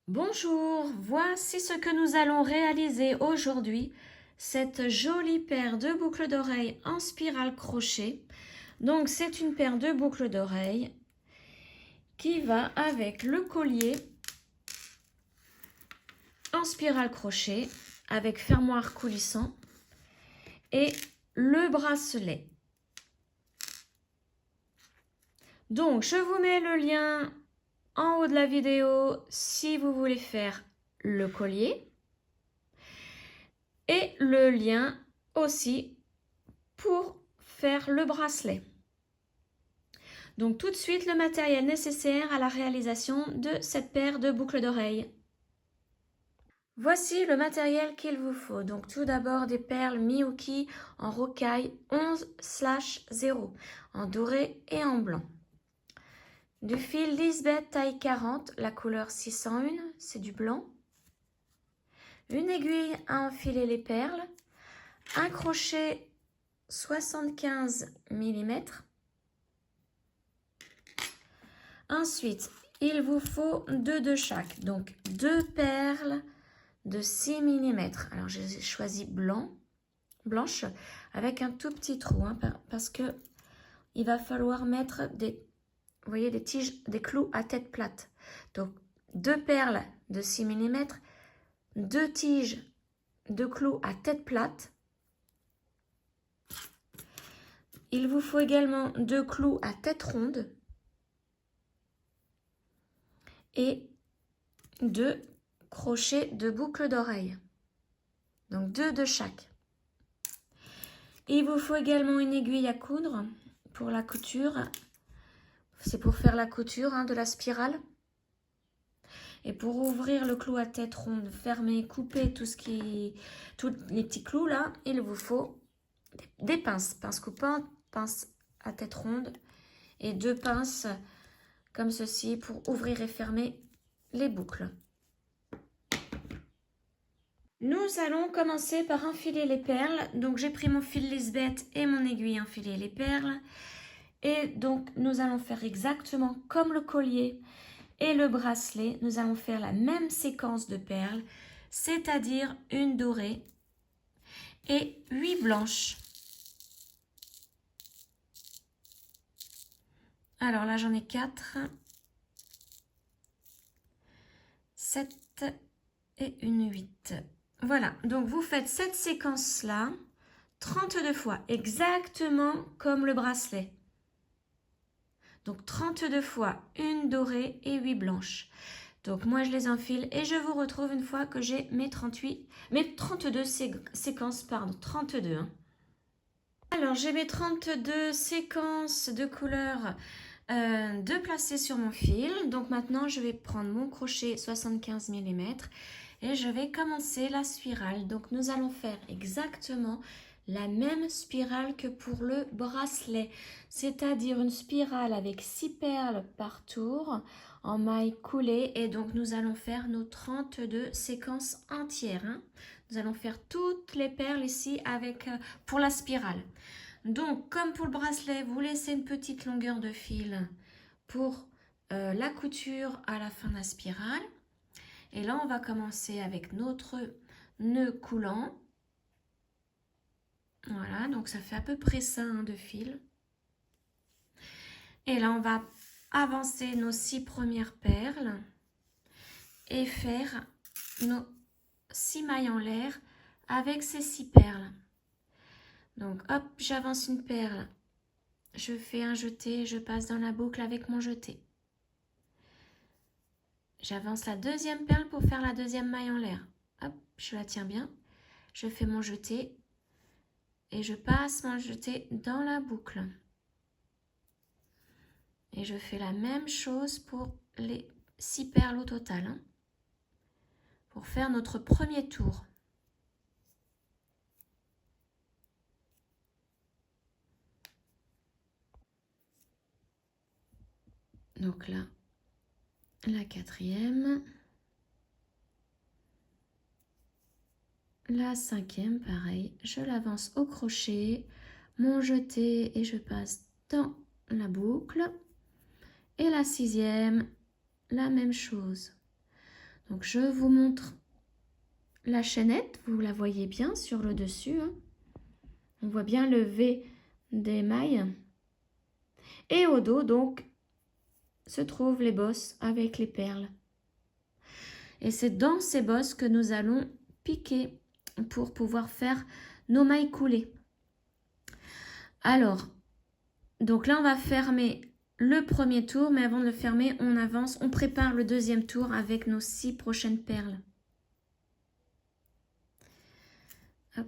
Bonjour, voici ce que nous allons réaliser aujourd'hui. Cette jolie paire de boucles d'oreilles en spirale crochet. Donc c'est une paire de boucles d'oreilles qui va avec le collier en spirale crochet avec fermoir coulissant et le bracelet. Donc je vous mets le lien en haut de la vidéo si vous voulez faire le collier et le lien aussi pour faire le bracelet. Donc tout de suite le matériel nécessaire à la réalisation de cette paire de boucles d'oreilles. Voici le matériel qu'il vous faut. Donc tout d'abord des perles Miyuki en rocaille 11/0 en doré et en blanc. Du fil Lisbeth taille 40, la couleur 601, c'est du blanc. Une aiguille à enfiler les perles. Un crochet 75 mm. Ensuite, il vous faut deux de chaque. Donc deux perles de 6 mm. Alors j'ai choisi blanche avec un tout petit trou parce que il va falloir mettre vous voyez, des tiges, des clous à tête plate. Donc deux perles de 6 mm, deux tiges de clous à tête plate. Il vous faut également deux clous à tête ronde et deux crochets de boucle d'oreille. Donc deux de chaque. Il vous faut également une aiguille à coudre pour la couture. C'est pour faire la couture de la spirale. Et pour ouvrir le clou à tête ronde, fermer, couper tous les petits clous là, il vous faut des pinces. Pince coupante, pince à tête ronde et deux pinces comme ceci pour ouvrir et fermer les boucles. Nous allons commencer par enfiler les perles. Donc j'ai pris mon fil Lisbeth et mon aiguille enfiler les perles. Et donc nous allons faire exactement comme le collier et le bracelet. Nous allons faire la même séquence de perles, c'est-à-dire une dorée et 8 blanches. Alors là j'en ai 4, 7 et une 8. Voilà, donc vous faites cette séquence-là 32 fois, exactement comme le bracelet. Donc 32 fois, une dorée et 8 blanches. Donc moi je les enfile et je vous retrouve une fois que j'ai mes 32 séquences, pardon, 32. Alors j'ai mes 32 séquences de couleurs de placer sur mon fil. Donc maintenant je vais prendre mon crochet 75 mm et je vais commencer la spirale. Donc nous allons faire exactement la même spirale que pour le bracelet, c'est-à-dire une spirale avec 6 perles par tour en maille coulée. Et donc nous allons faire nos 32 séquences entières. Nous allons faire toutes les perles ici pour la spirale. Donc comme pour le bracelet, vous laissez une petite longueur de fil pour la couture à la fin de la spirale. Et là on va commencer avec notre nœud coulant. Voilà, donc ça fait à peu près ça de fil. Et là, on va avancer nos 6 premières perles et faire nos 6 mailles en l'air avec ces 6 perles. Donc, hop, j'avance une perle, je fais un jeté, je passe dans la boucle avec mon jeté. J'avance la deuxième perle pour faire la deuxième maille en l'air. Hop, je la tiens bien, je fais mon jeté et je passe mon jeté dans la boucle. Et je fais la même chose pour les 6 perles au total, pour faire notre premier tour. Donc là, la quatrième, la cinquième, pareil, je l'avance au crochet, mon jeté et je passe dans la boucle. Et la sixième, la même chose. Donc je vous montre la chaînette, vous la voyez bien sur le dessus, hein. On voit bien le V des mailles. Et au dos, donc, se trouvent les bosses avec les perles. Et c'est dans ces bosses que nous allons piquer pour pouvoir faire nos mailles coulées. Alors, donc là, on va fermer le premier tour, mais avant de le fermer, on avance, on prépare le deuxième tour avec nos 6 prochaines perles. Hop.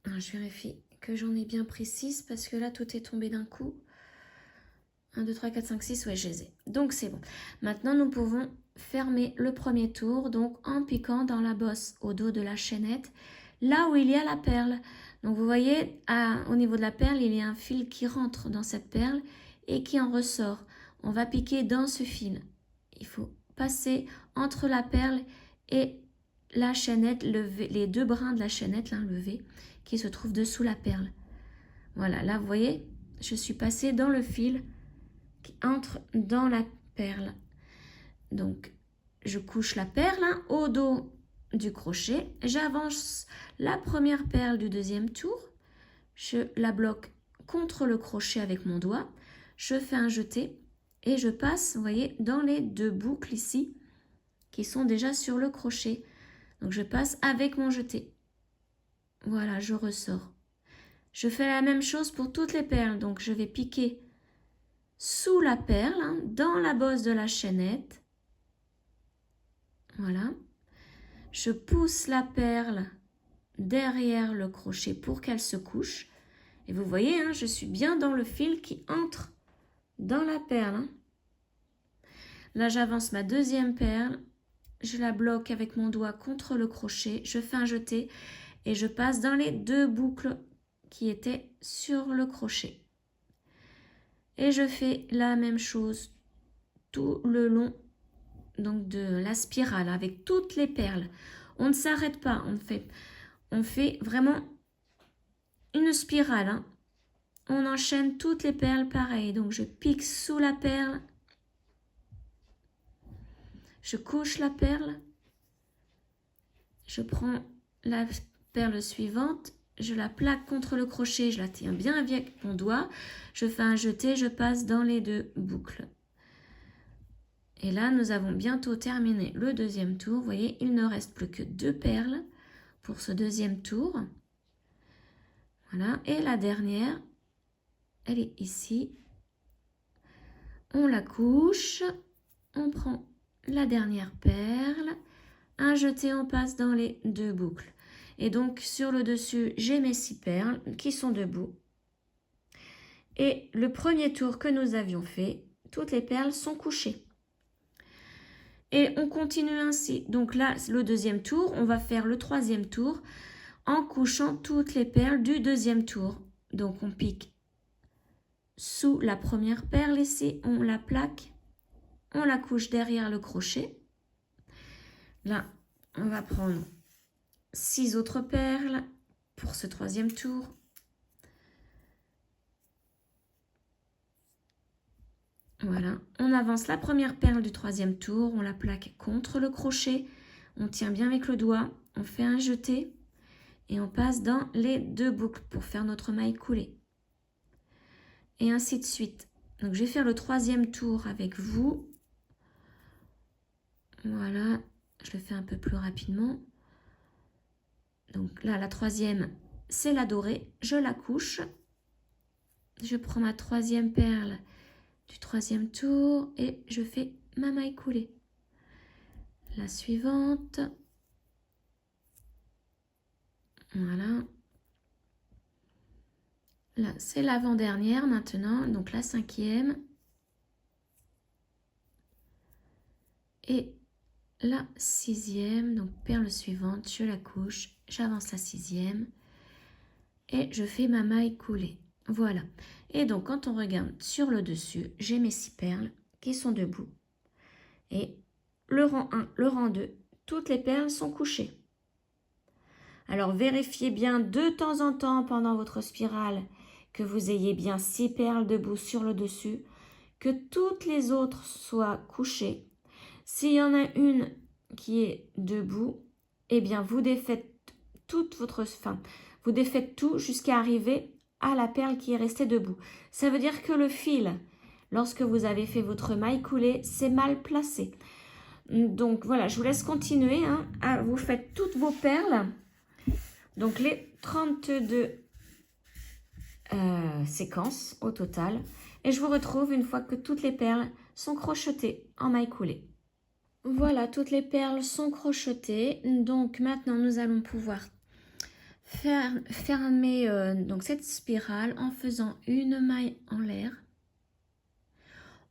Alors, je vérifie que j'en ai bien pris 6 parce que là, tout est tombé d'un coup. 1, 2, 3, 4, 5, 6, ouais, je les ai. Donc, c'est bon. Maintenant, nous pouvons fermer le premier tour, donc en piquant dans la bosse au dos de la chaînette, là où il y a la perle. Donc, vous voyez, au niveau de la perle, il y a un fil qui rentre dans cette perle et qui en ressort. On va piquer dans ce fil. Il faut passer entre la perle et la chaînette, les 2 brins de la chaînette, là, le V, qui se trouve dessous la perle. Voilà, là, vous voyez, je suis passée dans le fil qui entre dans la perle. Donc, je couche la perle au dos du crochet. J'avance la première perle du deuxième tour. Je la bloque contre le crochet avec mon doigt. Je fais un jeté et je passe, vous voyez, dans les 2 boucles ici qui sont déjà sur le crochet. Donc, je passe avec mon jeté. Voilà, je ressors. Je fais la même chose pour toutes les perles. Donc, je vais piquer sous la perle, dans la bosse de la chaînette. Voilà. Je pousse la perle derrière le crochet pour qu'elle se couche. Et vous voyez, je suis bien dans le fil qui entre dans la perle. Là, j'avance ma deuxième perle. Je la bloque avec mon doigt contre le crochet. Je fais un jeté et je passe dans les 2 boucles qui étaient sur le crochet. Et je fais la même chose tout le long donc de la spirale avec toutes les perles. On ne s'arrête pas, on fait vraiment une spirale. On enchaîne toutes les perles pareil. Donc je pique sous la perle, je couche la perle, je prends la perle suivante, je la plaque contre le crochet, je la tiens bien avec mon doigt, je fais un jeté, je passe dans les 2 boucles. Et là, nous avons bientôt terminé le deuxième tour. Vous voyez, il ne reste plus que 2 perles pour ce deuxième tour. Voilà, et la dernière, elle est ici. On la couche, on prend la dernière perle, un jeté, on passe dans les 2 boucles. Et donc, sur le dessus, j'ai mes 6 perles qui sont debout. Et le premier tour que nous avions fait, toutes les perles sont couchées. Et on continue ainsi. Donc là, le deuxième tour, on va faire le troisième tour en couchant toutes les perles du deuxième tour. Donc on pique sous la première perle ici, on la plaque, on la couche derrière le crochet. Là, on va prendre 6 autres perles pour ce troisième tour. Voilà, on avance la première perle du troisième tour, on la plaque contre le crochet, on tient bien avec le doigt, on fait un jeté et on passe dans les 2 boucles pour faire notre maille coulée. Et ainsi de suite. Donc je vais faire le troisième tour avec vous. Voilà, je le fais un peu plus rapidement. Donc là, la troisième, c'est la dorée, je la couche. Je prends ma troisième perle du troisième tour et je fais ma maille coulée. La suivante. Voilà. Là, c'est l'avant-dernière maintenant, donc la 5e. Et la 6e, donc perle suivante, je la couche, j'avance la 6e et je fais ma maille coulée. Voilà. Et donc, quand on regarde sur le dessus, j'ai mes 6 perles qui sont debout. Et le rang 1, le rang 2, toutes les perles sont couchées. Alors, vérifiez bien de temps en temps pendant votre spirale que vous ayez bien 6 perles debout sur le dessus, que toutes les autres soient couchées. S'il y en a une qui est debout, eh bien vous défaites toute votre fin. Vous défaites tout jusqu'à arriver à la perle qui est restée debout. Ça veut dire que le fil, lorsque vous avez fait votre maille coulée, c'est mal placé. Donc voilà, je vous laisse continuer. Hein. Vous faites toutes vos perles. Donc les 32 séquences au total. Et je vous retrouve une fois que toutes les perles sont crochetées en maille coulée. Voilà, toutes les perles sont crochetées. Donc maintenant, nous allons pouvoir fermer donc cette spirale en faisant une maille en l'air.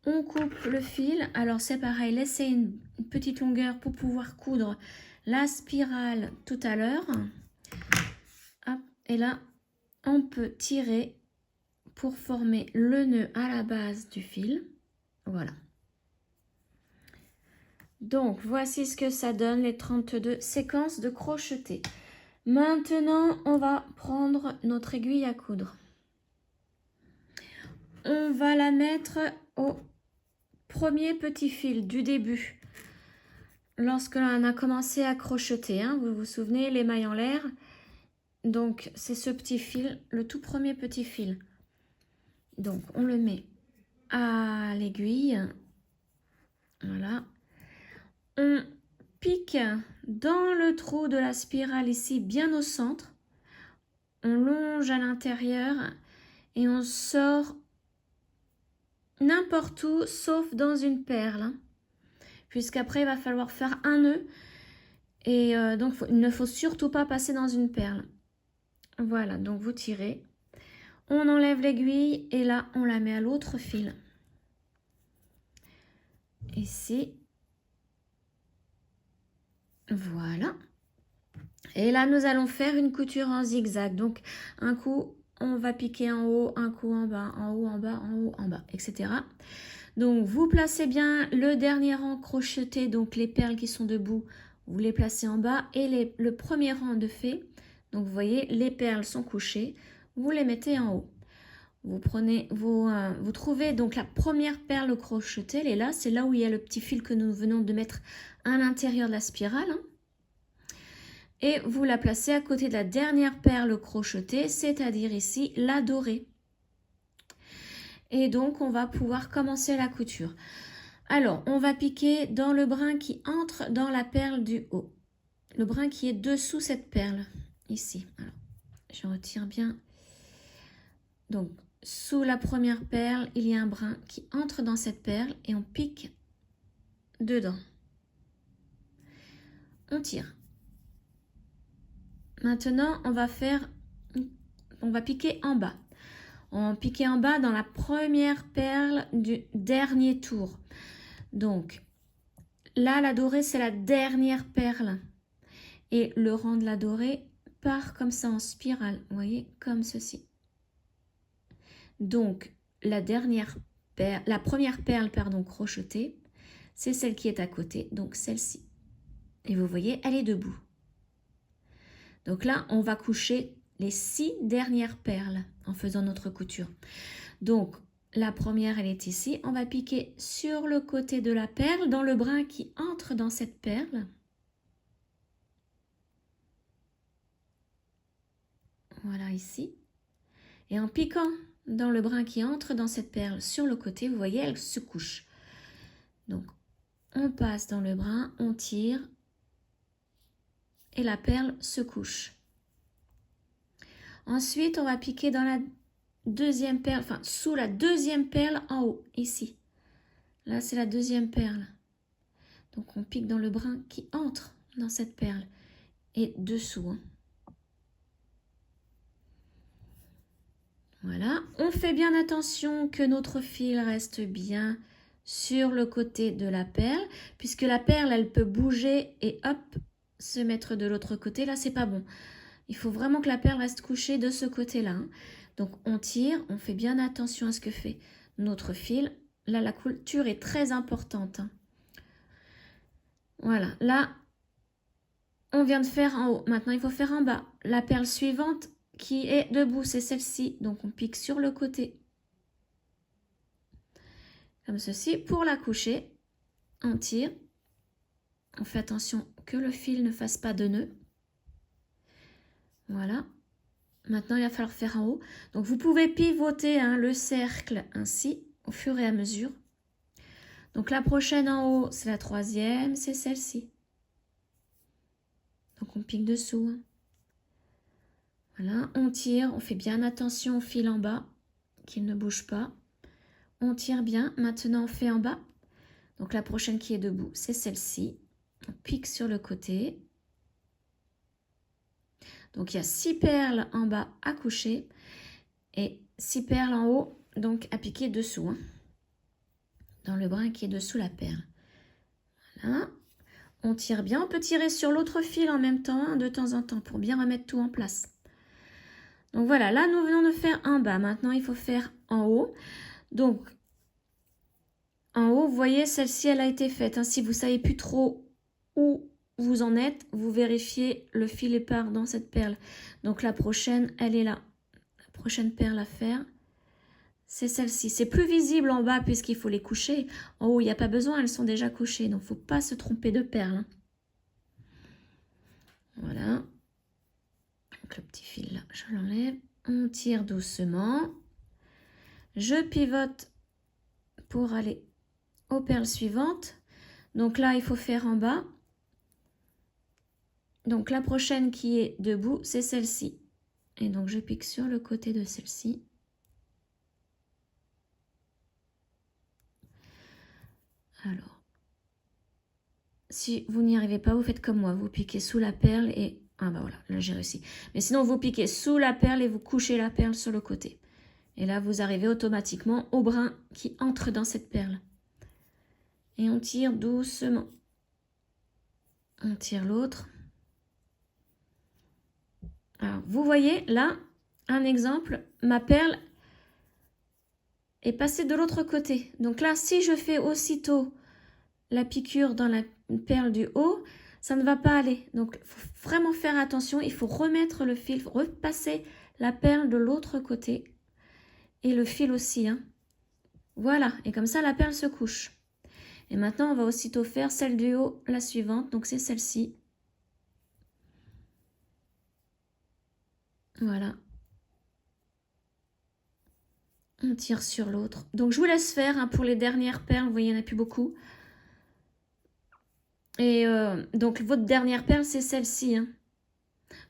On coupe le fil. Alors c'est pareil, laissez une petite longueur pour pouvoir coudre la spirale tout à l'heure. Et là, on peut tirer pour former le nœud à la base du fil. Voilà. Donc, voici ce que ça donne, les 32 séquences de crocheté. Maintenant, on va prendre notre aiguille à coudre. On va la mettre au premier petit fil du début. Lorsque l'on a commencé à crocheter, hein, vous vous souvenez, les mailles en l'air. Donc, c'est ce petit fil, le tout premier petit fil. Donc, on le met à l'aiguille. Voilà. On pique dans le trou de la spirale ici, bien au centre. On longe à l'intérieur et on sort n'importe où, sauf dans une perle. Puisqu'après, il va falloir faire un nœud. Et donc, il ne faut surtout pas passer dans une perle. Voilà, donc vous tirez. On enlève l'aiguille et là, on la met à l'autre fil. Ici. Voilà. Et là, nous allons faire une couture en zigzag. Donc, un coup, on va piquer en haut, un coup en bas, en haut, en bas, en haut, en bas, etc. Donc, vous placez bien le dernier rang crocheté, donc les perles qui sont debout, vous les placez en bas. Et le premier rang de fait, donc vous voyez, les perles sont couchées, vous les mettez en haut. Vous prenez, vous trouvez donc la première perle crochetée, elle est là, c'est là où il y a le petit fil que nous venons de mettre à l'intérieur de la spirale. Hein. Et vous la placez à côté de la dernière perle crochetée, c'est-à-dire ici la dorée. Et donc, on va pouvoir commencer la couture. Alors, on va piquer dans le brin qui entre dans la perle du haut. Le brin qui est dessous cette perle, ici. Alors, je retire bien. Donc, sous la première perle, il y a un brin qui entre dans cette perle et on pique dedans. On tire. Maintenant, on va piquer en bas. On piquer en bas dans la première perle du dernier tour. Donc, là, la dorée, c'est la dernière perle. Et le rang de la dorée part comme ça en spirale. Vous voyez, comme ceci. Donc, la première perle, crochetée, c'est celle qui est à côté, donc celle-ci. Et vous voyez, elle est debout. Donc là, on va coucher les 6 dernières perles en faisant notre couture. Donc, la première, elle est ici. On va piquer sur le côté de la perle, dans le brin qui entre dans cette perle. Voilà, ici. Et en piquant dans le brin qui entre dans cette perle sur le côté, vous voyez, elle se couche. Donc, on passe dans le brin, on tire et la perle se couche. Ensuite, on va piquer dans la deuxième perle, enfin sous la deuxième perle en haut, ici. Là, c'est la deuxième perle. Donc, on pique dans le brin qui entre dans cette perle et dessous. Hein. Voilà, on fait bien attention que notre fil reste bien sur le côté de la perle, puisque la perle, elle peut bouger et hop, se mettre de l'autre côté. Là, c'est pas bon. Il faut vraiment que la perle reste couchée de ce côté-là. Hein. Donc, on tire, on fait bien attention à ce que fait notre fil. Là, la couture est très importante. Hein. Voilà, là, on vient de faire en haut. Maintenant, il faut faire en bas. La perle suivante qui est debout, c'est celle-ci. Donc, on pique sur le côté. Comme ceci. Pour la coucher, on tire On fait attention que le fil ne fasse pas de nœud. Voilà. Maintenant, il va falloir faire en haut. Donc, vous pouvez pivoter hein, le cercle ainsi au fur et à mesure. Donc, la prochaine en haut, c'est la troisième, c'est celle-ci. Donc, on pique dessous. Hein. Voilà, on tire, on fait bien attention au fil en bas, qu'il ne bouge pas. On tire bien. Maintenant, on fait en bas. Donc, la prochaine qui est debout, c'est celle-ci. On pique sur le côté. Donc, il y a 6 perles en bas à coucher et 6 perles en haut, donc à piquer dessous. Hein, dans le brin qui est dessous la perle. Voilà. On tire bien. On peut tirer sur l'autre fil en même temps, hein, de temps en temps, pour bien remettre tout en place. Donc, voilà. Là, nous venons de faire en bas. Maintenant, il faut faire en haut. Donc, en haut, vous voyez, celle-ci, elle a été faite. Hein. Si vous ne savez plus trop où vous en êtes, vous vérifiez le fil épars dans cette perle. Donc la prochaine, elle est là. La prochaine perle à faire, c'est celle-ci. C'est plus visible en bas puisqu'il faut les coucher. En haut, il n'y a pas besoin, elles sont déjà couchées. Donc il ne faut pas se tromper de perles. Hein. Voilà. Donc le petit fil là, je l'enlève. On tire doucement. Je pivote pour aller aux perles suivantes. Donc là, il faut faire en bas. Donc la prochaine qui est debout, c'est celle-ci. Et donc je pique sur le côté de celle-ci. Alors, si vous n'y arrivez pas, vous faites comme moi. Vous piquez sous la perle et... Ah bah voilà, là j'ai réussi. Mais sinon, vous piquez sous la perle et vous couchez la perle sur le côté. Et là, vous arrivez automatiquement au brin qui entre dans cette perle. Et on tire doucement. On tire l'autre. Alors, vous voyez, là, un exemple, ma perle est passée de l'autre côté. Donc là, si je fais aussitôt la piqûre dans la perle du haut, ça ne va pas aller. Donc, il faut vraiment faire attention. Il faut remettre le fil, repasser la perle de l'autre côté. Et le fil aussi. Hein. Voilà. Et comme ça, la perle se couche. Et maintenant, on va aussitôt faire celle du haut, la suivante. Donc, c'est celle-ci. Voilà. On tire sur l'autre. Donc, je vous laisse faire hein, pour les dernières perles. Vous voyez, il n'y en a plus beaucoup. Et donc, votre dernière perle, c'est celle-ci. Hein.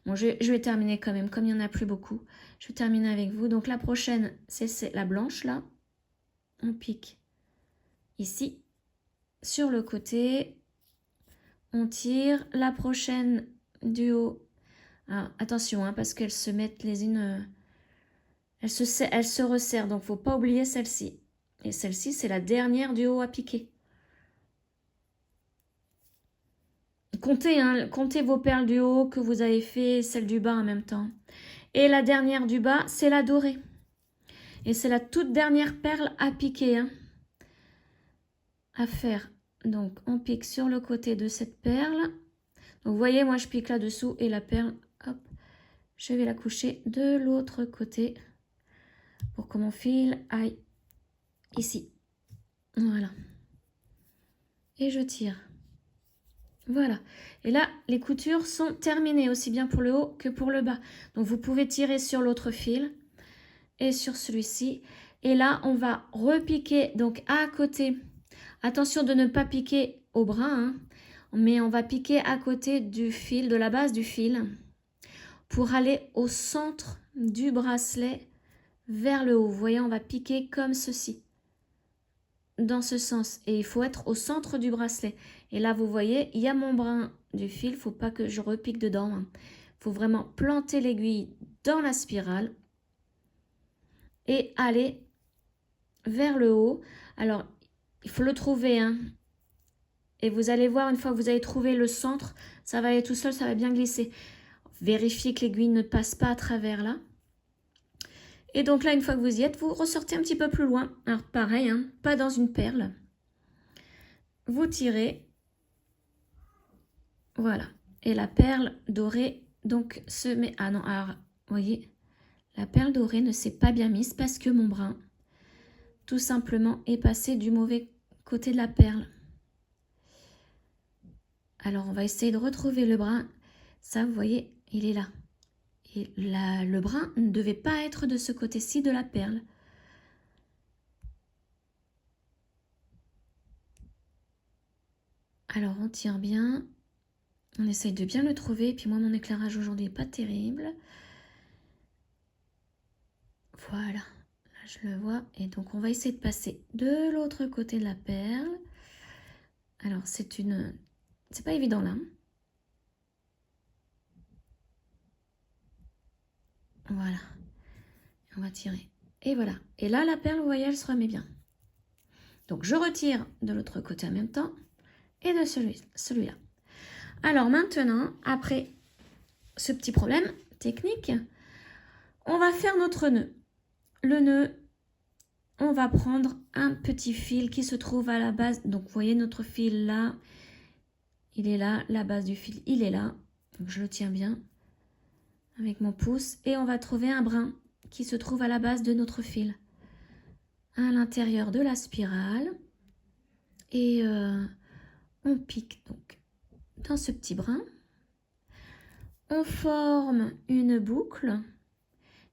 Bon, je vais terminer quand même, comme il n'y en a plus beaucoup. Je vais terminer avec vous. Donc, la prochaine, c'est la blanche, là. On pique ici, sur le côté. On tire. La prochaine du haut. Ah, attention, hein, parce qu'elles se mettent les unes... elles se resserrent, donc il ne faut pas oublier celle-ci. Et celle-ci, c'est la dernière du haut à piquer. Comptez, hein, comptez vos perles du haut que vous avez fait, celle du bas en même temps. Et la dernière du bas, c'est la dorée. Et c'est la toute dernière perle à piquer. Hein, à faire. Donc, on pique sur le côté de cette perle. Donc, vous voyez, moi, je pique là-dessous et la perle, hop, je vais la coucher de l'autre côté pour que mon fil aille ici. Voilà. Et je tire. Voilà. Et là, les coutures sont terminées, aussi bien pour le haut que pour le bas. Donc, vous pouvez tirer sur l'autre fil et sur celui-ci. Et là, on va repiquer, donc à côté. Attention de ne pas piquer au brin, hein, mais on va piquer à côté du fil, de la base du fil, pour aller au centre du bracelet vers le haut. Vous voyez, on va piquer comme ceci, dans ce sens. Et il faut être au centre du bracelet. Et là, vous voyez, il y a mon brin du fil. Il ne faut pas que je repique dedans. Il faut vraiment planter l'aiguille dans la spirale et aller vers le haut. Alors, il faut le trouver, hein. Et vous allez voir, une fois que vous avez trouvé le centre, ça va aller tout seul, ça va bien glisser. Vérifiez que l'aiguille ne passe pas à travers là. Et donc là, une fois que vous y êtes, vous ressortez un petit peu plus loin. Alors pareil, hein, pas dans une perle. Vous tirez. Voilà. Et la perle dorée, donc, se met... Ah non, alors, vous voyez, la perle dorée ne s'est pas bien mise parce que mon brin, tout simplement, est passé du mauvais côté de la perle. Alors, on va essayer de retrouver le brin. Ça, vous voyez, il est là. Et là, le brin ne devait pas être de ce côté-ci de la perle. Alors, on tire bien. On essaye de bien le trouver. Et puis moi, mon éclairage aujourd'hui n'est pas terrible. Voilà. Là, je le vois. Et donc, on va essayer de passer de l'autre côté de la perle. Alors, c'est pas évident là. Voilà. On va tirer. Et voilà. Et là, la perle, vous voyez, elle se remet bien. Donc, je retire de l'autre côté en même temps. Et de celui-là. Alors maintenant, après ce petit problème technique, on va faire notre nœud. Le nœud, on va prendre un petit fil qui se trouve à la base. Donc, vous voyez notre fil là, il est là. La base du fil, il est là. Donc, je le tiens bien avec mon pouce. Et on va trouver un brin qui se trouve à la base de notre fil. À l'intérieur de la spirale. Et on pique donc dans ce petit brin. On forme une boucle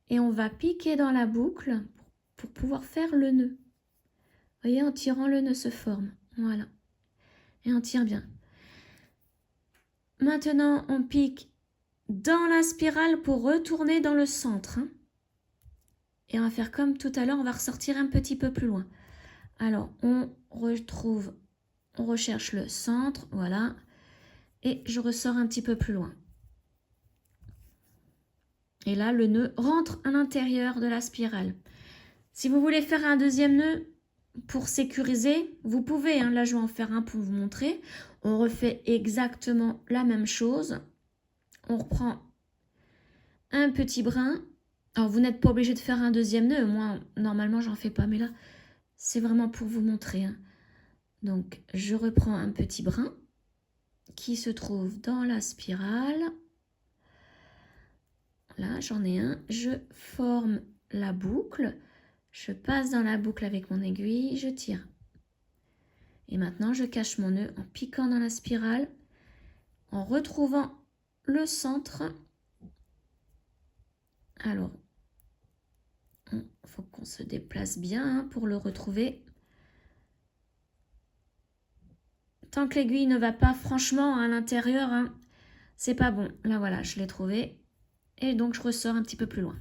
et on va piquer dans la boucle pour pouvoir faire le nœud. Vous voyez, en tirant, le nœud se forme. Voilà. Et on tire bien. Maintenant, on pique dans la spirale pour retourner dans le centre. Et on va faire comme tout à l'heure, on va ressortir un petit peu plus loin. Alors, on recherche le centre, voilà. Et je ressors un petit peu plus loin. Et là, le nœud rentre à l'intérieur de la spirale. Si vous voulez faire un deuxième nœud pour sécuriser, vous pouvez. Là, je vais en faire un pour vous montrer. On refait exactement la même chose. On reprend un petit brin. Alors, vous n'êtes pas obligé de faire un deuxième nœud. Moi, normalement, j'en fais pas. Mais là, c'est vraiment pour vous montrer. Donc, je reprends un petit brin qui se trouve dans la spirale. Là, j'en ai un. Je forme la boucle. Je passe dans la boucle avec mon aiguille. Je tire. Et maintenant, je cache mon nœud en piquant dans la spirale, en retrouvant le centre. Alors, il faut qu'on se déplace bien pour le retrouver. Tant que l'aiguille ne va pas franchement à l'intérieur, c'est pas bon. Là, voilà, je l'ai trouvé. Et donc, je ressors un petit peu plus loin.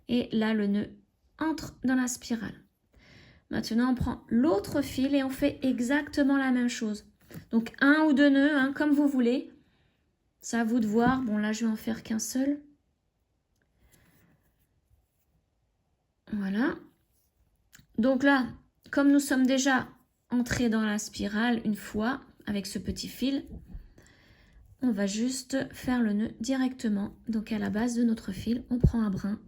Et là, le nœud entre dans la spirale. Maintenant, on prend l'autre fil et on fait exactement la même chose. Donc, un ou deux nœuds, comme vous voulez. C'est à vous de voir. Bon, là, je vais en faire qu'un seul. Voilà. Donc là, comme nous sommes déjà entrés dans la spirale une fois avec ce petit fil, on va juste faire le nœud directement. Donc, à la base de notre fil, on prend un brin.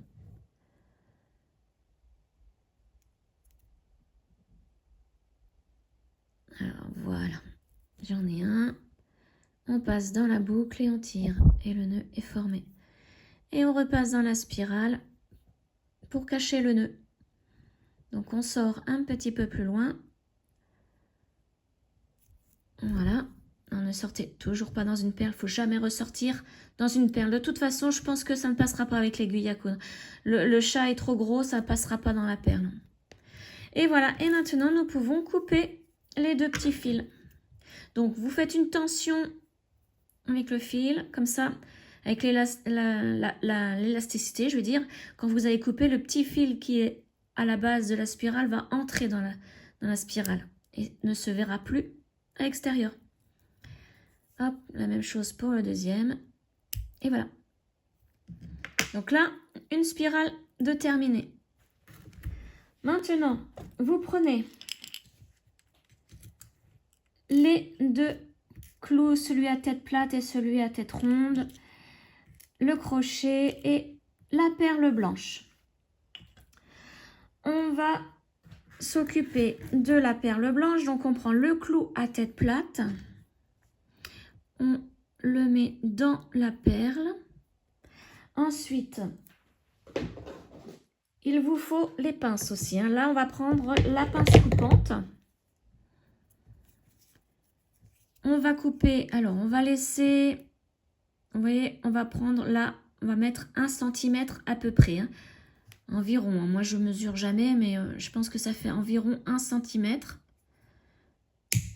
Alors, voilà. J'en ai un. On passe dans la boucle et on tire. Et le nœud est formé. Et on repasse dans la spirale pour cacher le nœud. Donc, on sort un petit peu plus loin. Voilà. On ne sortait toujours pas dans une perle. Il ne faut jamais ressortir dans une perle. De toute façon, je pense que ça ne passera pas avec l'aiguille à coudre. Le chat est trop gros, ça ne passera pas dans la perle. Et voilà. Et maintenant, nous pouvons couper les deux petits fils. Donc, vous faites une tension avec le fil, comme ça, avec l'élasticité, je veux dire. Quand vous avez coupé, le petit fil qui est à la base de la spirale va entrer dans la spirale et ne se verra plus à l'extérieur. Hop, la même chose pour le deuxième. Et voilà. Donc là, une spirale de terminée. Maintenant, vous prenez les deux clous, celui à tête plate et celui à tête ronde, le crochet et la perle blanche. On va s'occuper de la perle blanche. Donc, on prend le clou à tête plate. On le met dans la perle. Ensuite, il vous faut les pinces aussi. Là, on va prendre la pince coupante. on va couper, alors on va laisser, vous voyez, on va prendre là, on va mettre 1 cm à peu près, hein, environ. Hein. Moi je mesure jamais, mais je pense que ça fait environ 1 cm.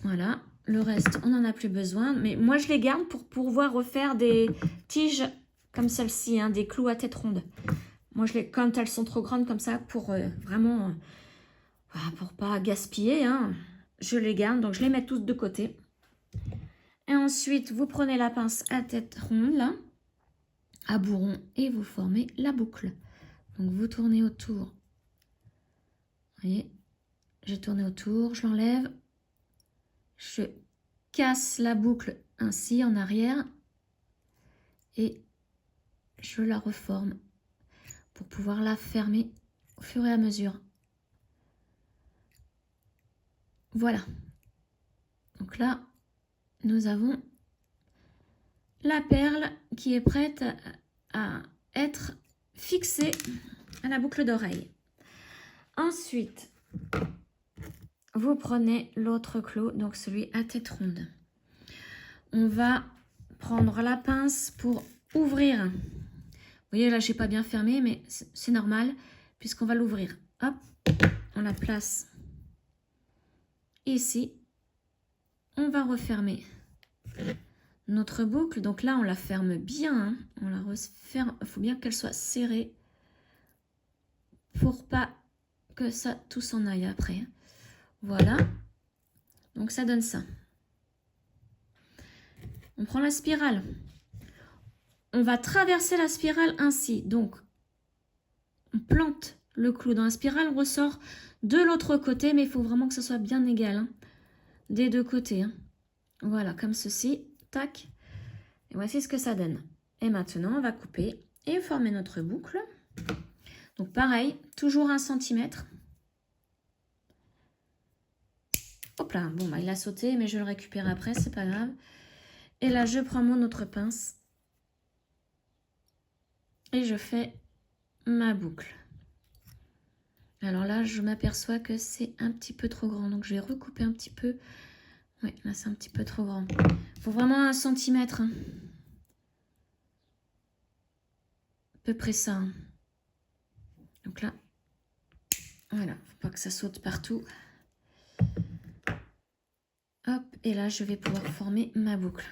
Voilà, le reste on n'en a plus besoin, mais moi je les garde pour pouvoir refaire des tiges comme celle-ci, hein, des clous à tête ronde. Moi je les, quand elles sont trop grandes comme ça, pour vraiment, pour pas gaspiller, hein, je les garde, donc je les mets tous de côté. Et ensuite, vous prenez la pince à tête ronde, là, à bourron, et vous formez la boucle. Donc, vous tournez autour. Vous voyez, j'ai tourné autour, je l'enlève. Je casse la boucle ainsi en arrière. Et je la reforme pour pouvoir la fermer au fur et à mesure. Voilà. Donc là, nous avons la perle qui est prête à être fixée à la boucle d'oreille. Ensuite, vous prenez l'autre clou, donc celui à tête ronde. On va prendre la pince pour ouvrir. Vous voyez, là, j'ai pas bien fermé, mais c'est normal puisqu'on va l'ouvrir. Hop, on la place ici. On va refermer notre boucle. Donc là, on la ferme bien. Hein. On la referme. Il faut bien qu'elle soit serrée pour pas que ça tout s'en aille après. Voilà. Donc ça donne ça. On prend la spirale. On va traverser la spirale ainsi. Donc, on plante le clou dans la spirale. On ressort de l'autre côté, mais il faut vraiment que ce soit bien égal. Hein, des deux côtés. Hein. Voilà, comme ceci. Tac. Et voici ce que ça donne. Et maintenant, on va couper et former notre boucle. Donc, pareil, toujours 1 cm. Hop là. Bon, bah, il a sauté, mais je le récupère après, c'est pas grave. Et là, je prends mon autre pince. Et je fais ma boucle. Alors là, je m'aperçois que c'est un petit peu trop grand. Donc, je vais recouper un petit peu. Oui, là, c'est un petit peu trop grand. Il faut vraiment 1 cm. Hein. À peu près ça. Hein. Donc là, voilà. Faut pas que ça saute partout. Hop. Et là, je vais pouvoir former ma boucle.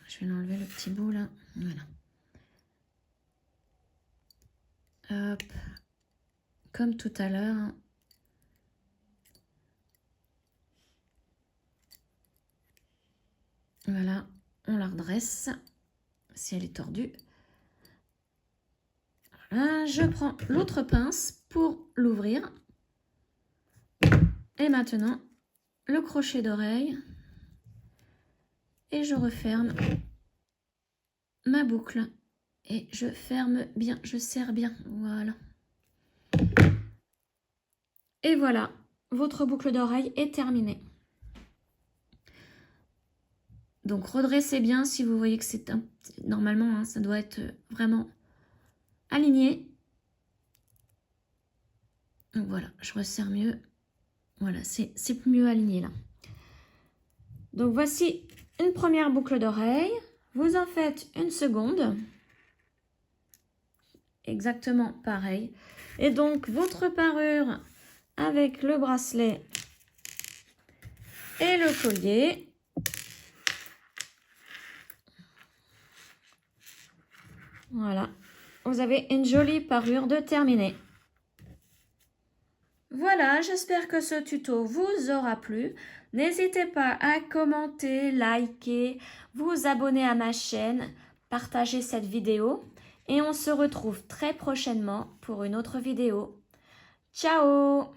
Je vais l'enlever le petit bout là. Voilà. Hop. Comme tout à l'heure. Voilà, on la redresse si elle est tordue. Voilà, je prends l'autre pince pour l'ouvrir. Et maintenant, le crochet d'oreille. Et je referme ma boucle. Et je ferme bien, je serre bien. Voilà. Et voilà, votre boucle d'oreille est terminée. Donc redressez bien si vous voyez que c'est normalement, hein, ça doit être vraiment aligné. Donc voilà, je resserre mieux. Voilà, c'est mieux aligné là. Donc voici une première boucle d'oreille. Vous en faites une seconde. Exactement pareil. Et donc votre parure avec le bracelet et le collier. Voilà, vous avez une jolie parure de terminée. Voilà, j'espère que ce tuto vous aura plu. N'hésitez pas à commenter, liker, vous abonner à ma chaîne, partager cette vidéo. Et on se retrouve très prochainement pour une autre vidéo. Ciao!